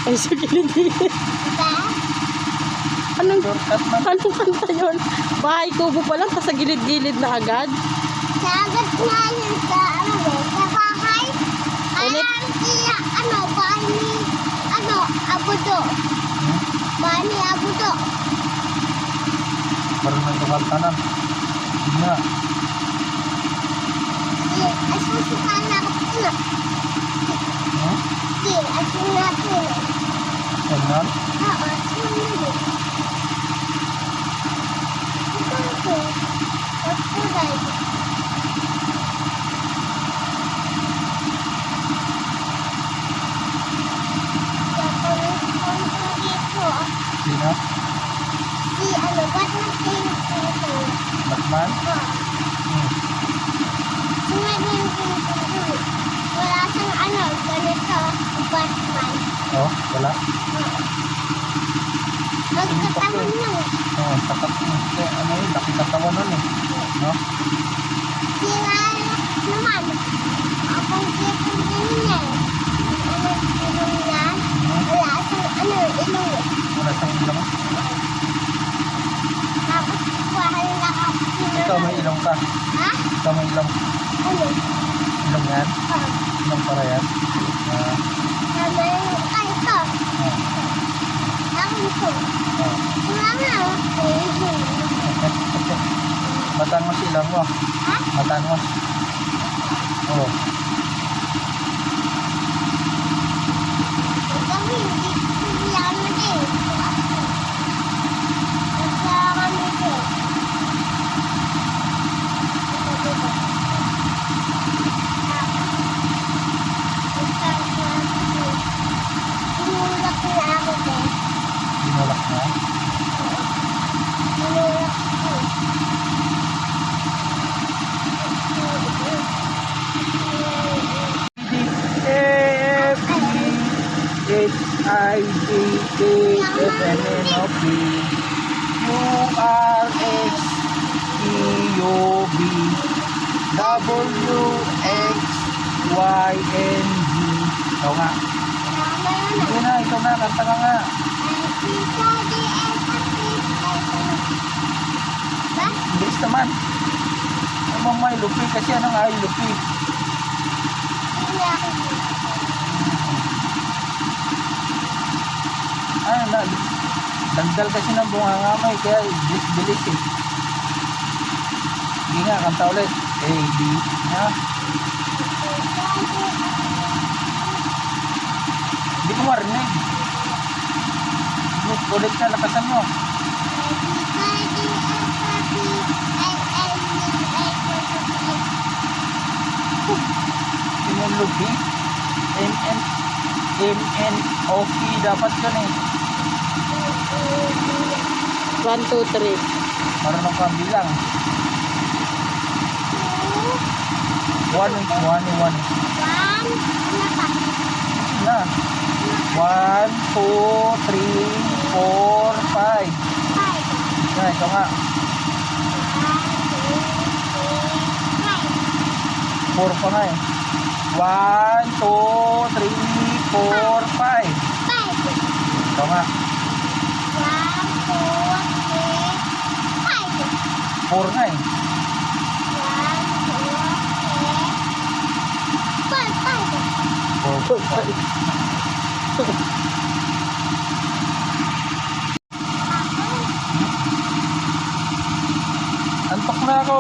Ay, sa gilid-gilid. Diba? Anong Shortcut man. kanta yun? Bahay kubo pa lang, tas sa gilid-gilid na agad. Sagat nga yun sa, sa bahay. Ulit? Iya, bahay ni, Abudo. Bahay ni Abudo. Marunong tukal tanan. Hindi nga. Di, asusukan na ako pula. Hmm? Di, asusukan na pula. Senal. Oo, asusukan na pula. Ito ako. Ito dahil. Sino? Si Batman dito. Batman? Hmm. Sumayin dito. Wala siyang ganito, Batman. Oh, wala. Magkatawan lang. Oh, tapat mo. Ano yun? Laki katawan nun eh. No? Sila naman. Akong dito din niya. Ilong niya. Wala siyang ilong. Wala siyang ilong. Tapos buhay na ako. Ikaw may ilong ka. Ha? Ikaw may ilong. Ano? Ilong yan? Oh. Ilong para yan? Ah, Sama yung ito. ah, Ako ito. ah. Wala nga. Matangos ilong mo. Ha? Matangos. Oo. Kami, hindi kami din. Basta kami din. Tinulak na ako din. Dinulak na. Tinulak ko. D-A-F-E-H-I-J-K-F-M-N-O-P Q-R-S-T-U-B W-X-Y-N-G. Ikaw nga. Tama yun Hindi na, ikaw nga. Kanta ka nga. Ba? Bilis naman. Ano may lupi? Kasi anong ay lupi? Hindi ako din. Dagdal kasi ng bungangamay. Kaya bilis eh. Hindi nga, kanta ulit. A, B, ha? Hindi ko marinig. Ulit na, lakasan mo. Yung lupi. M-N-O-P dapat yun eh. 1, 2, 3. Marunong kang bilang. 1, 1, 1. Na. 1, 2, 3, 4, 5. Na, ito nga. 4 pa nga eh. 1, 2, 3, 4, 5. Ito nga. 4 nga eh. 4, 5. Antok na ako.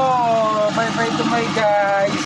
Bye bye to my guys.